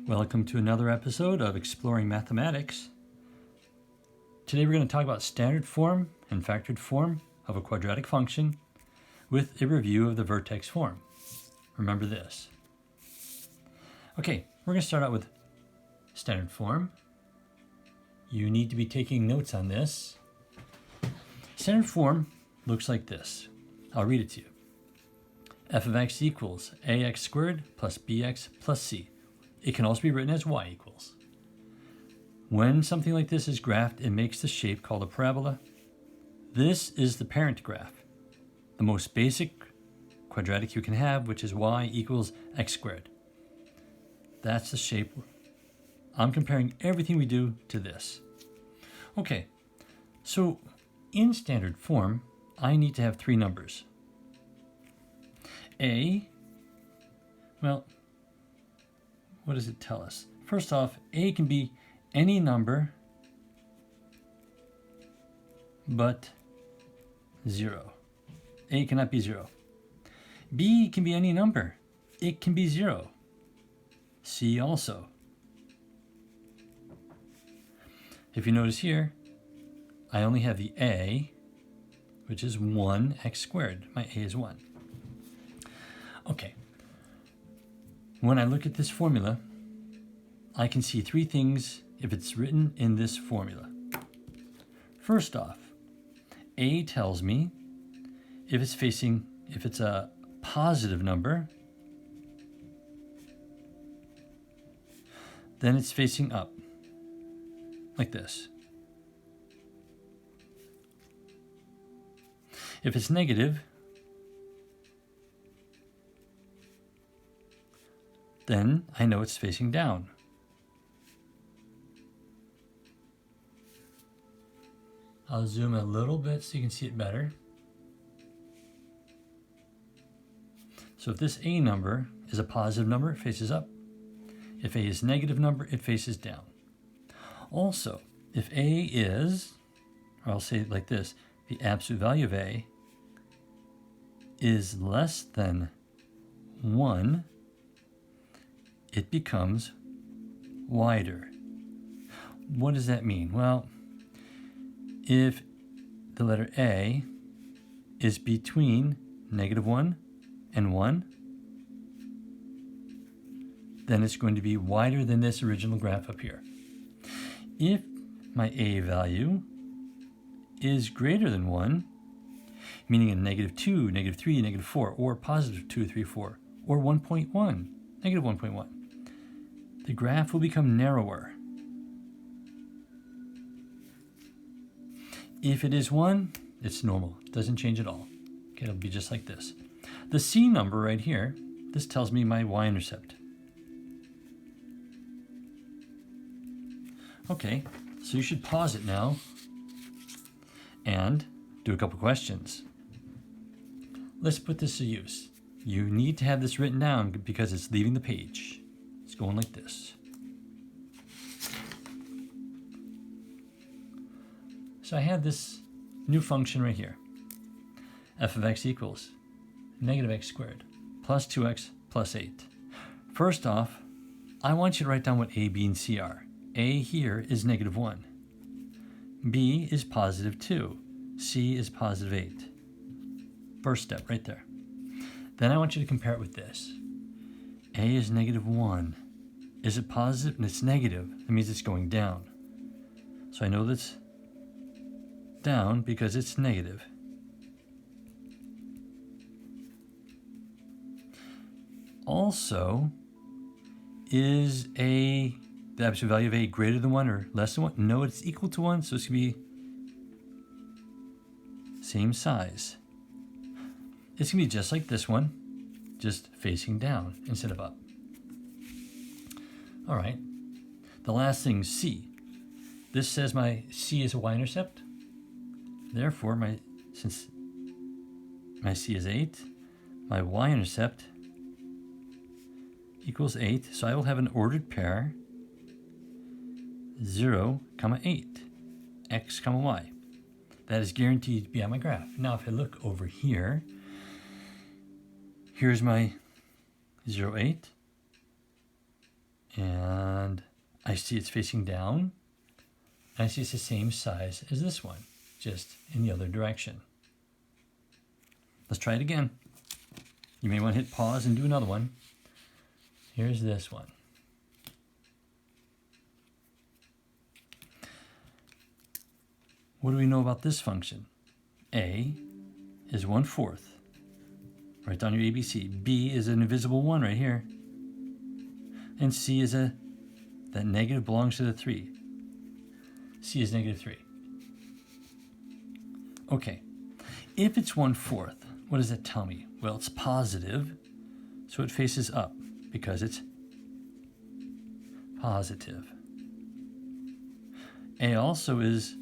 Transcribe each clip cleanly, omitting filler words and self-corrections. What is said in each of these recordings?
Welcome to another episode of Exploring Mathematics. Today we're going to talk about standard form and factored form of a quadratic function with a review of the vertex form. Remember this. Okay, we're going to start out with standard form. You need to be taking notes on this. Standard form looks like this. I'll read it to you. F of x equals ax squared plus bx plus c. It can also be written as y equals. When something like this is graphed, it makes the shape called a parabola. This is the parent graph, the most basic quadratic you can have, which is y equals x squared. That's the shape. I'm comparing everything we do to this. Okay, so in standard form, I need to have three numbers. What does it tell us? First off, a can be any number but 0. A cannot be 0. B can be any number. It can be 0. C also. If you notice here, I only have the a, which is 1x squared. My a is 1. Okay. When I look at this formula, I can see three things if it's written in this formula. First off, a tells me if it's a positive number, then it's facing up, like this. If it's negative, then I know it's facing down. I'll zoom a little bit so you can see it better. So if this a number is a positive number, it faces up. If a is a negative number, it faces down. Also, if a is, or I'll say it like this, the absolute value of a is less than 1, it becomes wider. What does that mean? Well, if the letter A is between -1 and 1, then it's going to be wider than this original graph up here. If my A value is greater than 1, meaning a -2, -3, -4, or positive 2, 3, 4, or 1.1, -1.1, the graph will become narrower. If it is 1, it's normal. It doesn't change at all. Okay, it'll be just like this. The C number right here, this tells me my y-intercept. Okay, so you should pause it now and do a couple questions. Let's put this to use. You need to have this written down because it's leaving the page. It's going like this. So I have this new function right here. F of x equals -x squared plus 2x plus 8. First off, I want you to write down what a, b, and c are. A here is -1. B is positive 2. C is positive 8. First step right there. Then I want you to compare it with this. A is -1. Is it positive? And it's negative. That means it's going down. So I know that's down because it's negative. Also, is the absolute value of a greater than 1 or less than 1? No, it's equal to 1, so it's going to be same size. It's going to be just like this one, just facing down instead of up. All right, the last thing, C. This says my C is a y-intercept. Therefore, since my C is 8, my y-intercept equals 8. So I will have an ordered pair, 0, 8, x, y. That is guaranteed to be on my graph. Now, if I look over here, here's my 0, 8. And I see it's facing down. And I see it's the same size as this one, just in the other direction. Let's try it again. You may want to hit pause and do another one. Here's this one. What do we know about this function? A is 1/4. Write down your ABC. B is an invisible 1 right here. And C is that negative belongs to the 3. C is -3. Okay, if it's 1/4, what does that tell me? Well, it's positive, so it faces up because it's positive. A also is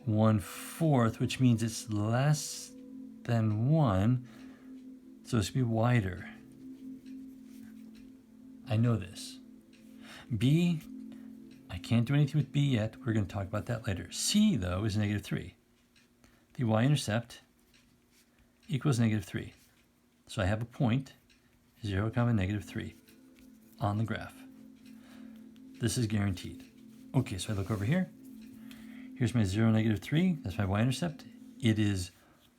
1/4, which means it's less than 1, so it should be wider. I know this. B, I can't do anything with B yet. We're going to talk about that later. C, though, is -3. The y-intercept equals -3. So I have a point, 0, -3 on the graph. This is guaranteed. Okay, so I look over here. Here's my 0, -3. That's my y-intercept. It is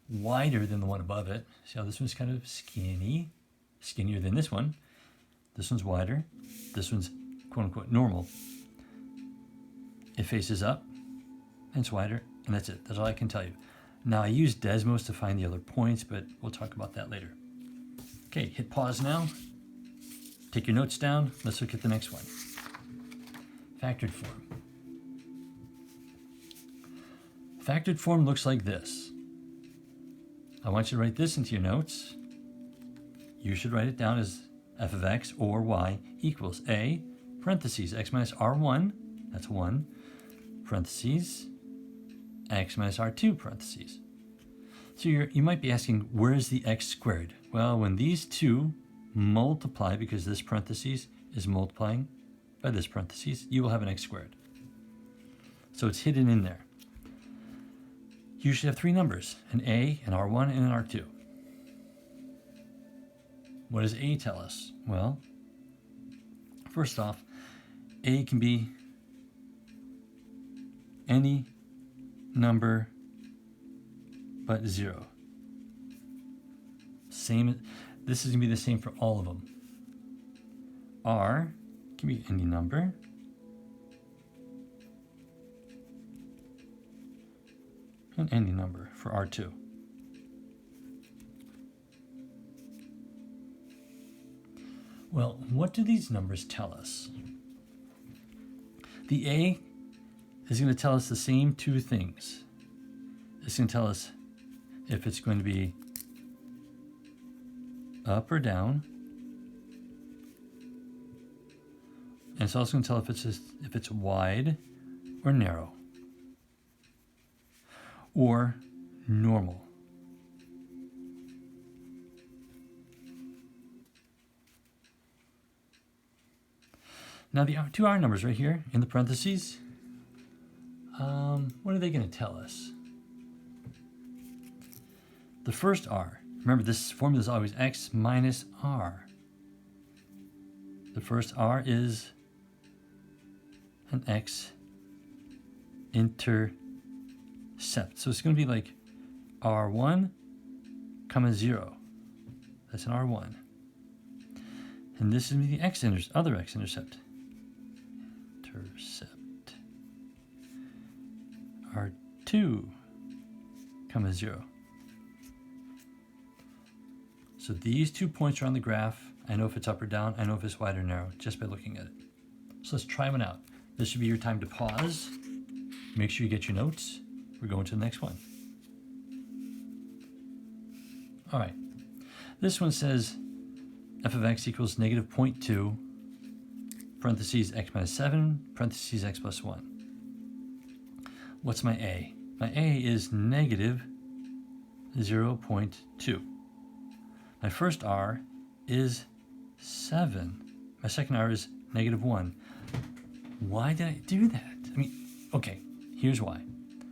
wider than the one above it. See how this one's kind of skinnier than this one. This one's wider. This one's quote-unquote normal. It faces up, and it's wider, and that's it. That's all I can tell you. Now, I use Desmos to find the other points, but we'll talk about that later. Okay, hit pause now. Take your notes down. Let's look at the next one. Factored form. Factored form looks like this. I want you to write this into your notes. You should write it down as f of x or y equals a, parentheses, x minus r1, that's 1, parentheses, x minus r2, parentheses. So you might be asking, where's the x squared? Well, when these two multiply, because this parentheses is multiplying by this parentheses, you will have an x squared. So it's hidden in there. You should have 3 numbers, an a, an r1, and an r2. What does a tell us? Well, first off, a can be any number but 0. This is going to be the same for all of them. R can be any number and any number for R2. Well, what do these numbers tell us? The A is going to tell us the same 2 things. It's going to tell us if it's going to be up or down. And it's also going to tell if it's wide or narrow or normal. Now the 2 R numbers right here in the parentheses, what are they going to tell us? The first R, remember this formula is always x minus r. The first R is an x intercept. So it's going to be like R1, 0. That's an R1. And this is going to be the other x intercept. R2, 0. So these 2 points are on the graph. I know if it's up or down. I know if it's wide or narrow just by looking at it. So let's try one out. This should be your time to pause. Make sure you get your notes. We're going to the next one. All right. This one says f of x equals -0.2, parentheses x minus 7, parentheses x plus 1. What's my a? My a is -0.2. My first r is 7. My second r is -1. Why did I do that? I mean, okay, here's why.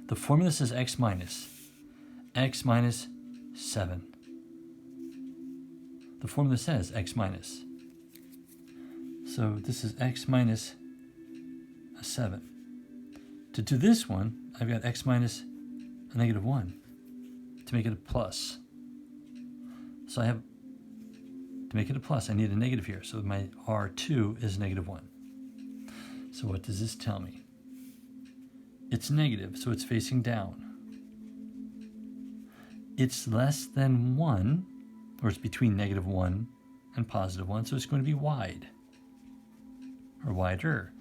The formula says x minus 7. The formula says x minus. So this is x minus a 7. To do this one, I've got x minus a negative 1 to make it a plus. So I have, to make it a plus, I need a negative here. So my R2 is negative 1. So what does this tell me? It's negative, so it's facing down. It's less than 1, or it's between negative 1 and positive 1, so it's going to be wide, or wider.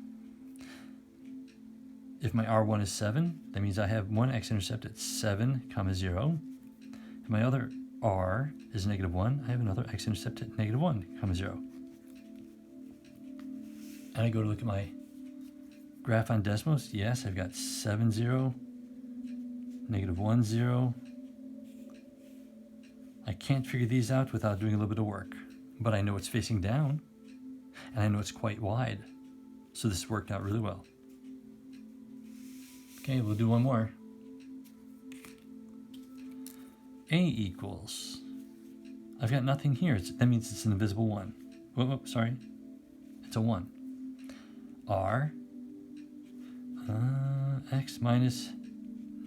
If my R1 is 7, that means I have one x-intercept at 7, 0. If my other R is negative 1, I have another x-intercept at negative 1, 0. And I go to look at my graph on Desmos. Yes, I've got 7, 0, negative 1, 0. I can't figure these out without doing a little bit of work, but I know it's facing down, and I know it's quite wide. So this worked out really well. Okay, we'll do one more. A equals, I've got nothing here. That means it's an invisible 1. Whoa, sorry. It's a 1. R, x minus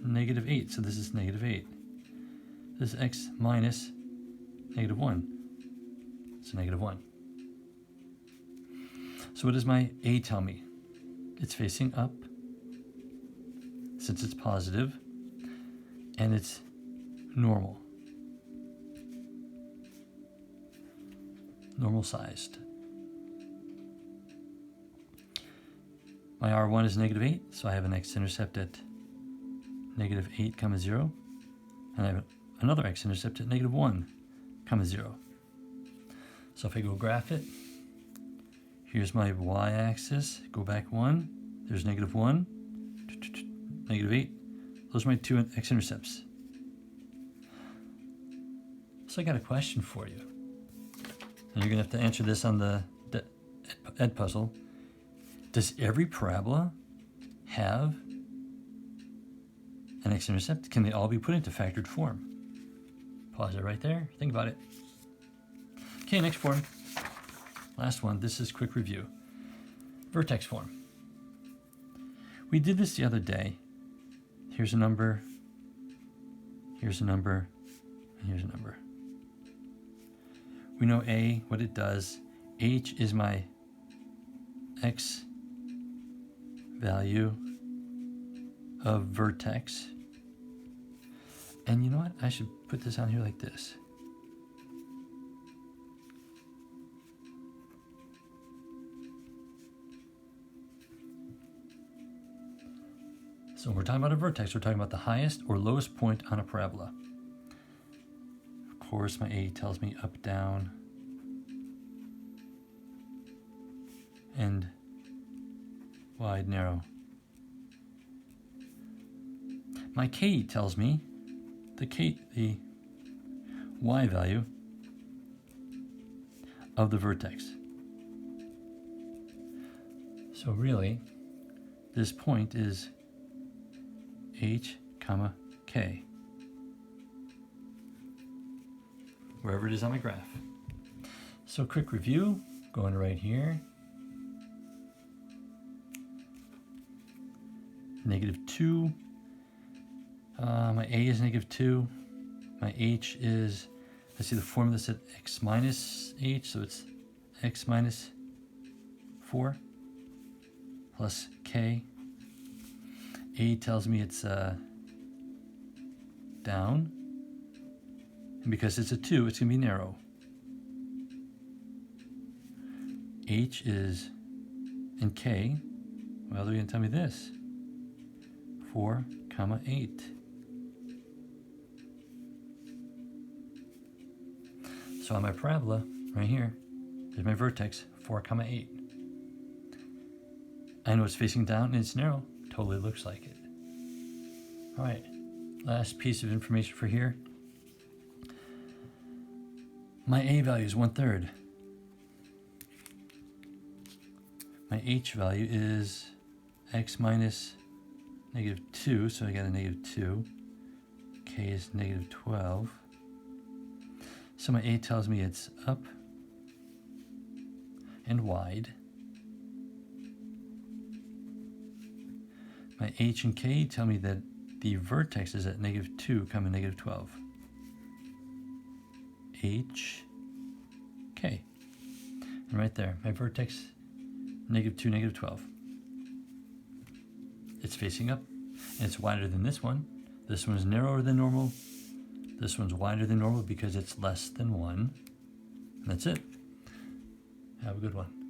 negative 8. So this is negative 8. This is x minus negative 1. It's a negative 1. So what does my A tell me? It's facing up, since it's positive, and it's normal. Normal sized. My R1 is negative 8, so I have an x-intercept at negative 8, 0. And I have another x-intercept at negative 1, 0. So if I go graph it, here's my y-axis, go back 1, there's negative 1, negative 8. Those are my two x-intercepts. So I got a question for you. And you're going to have to answer this on the Ed puzzle. Does every parabola have an x-intercept? Can they all be put into factored form? Pause it right there. Think about it. Okay, next form. Last one. This is quick review. Vertex form. We did this the other day. Here's a number. Here's a number. And here's a number. We know A, what it does. H is my x value of vertex. And you know what? I should put this on here like this. So when we're talking about a vertex, we're talking about the highest or lowest point on a parabola. Of course, my A tells me up, down, and wide, narrow. My K tells me the Y value of the vertex. So really, this point is H, K, wherever it is on my graph. So quick review, going right here. -2. My A is -2. My H is, I see the formula said x minus H, so it's x minus 4 plus K. A tells me it's down. And because it's a 2, it's going to be narrow. H is in K. Well, they're going to tell me this. 4, 8. So on my parabola, right here, there's my vertex, 4, 8. I know it's facing down and it's narrow. Totally looks like it. All right, last piece of information for here. My A value is 1/3. My H value is x minus -2, so I got a -2. K is -12. So my A tells me it's up and wide. My h and k tell me that the vertex is at -2, -12. H, k. And right there, my vertex, -2, -12. It's facing up, and it's wider than this one. This one's narrower than normal. This one's wider than normal because it's less than 1. And that's it. Have a good one.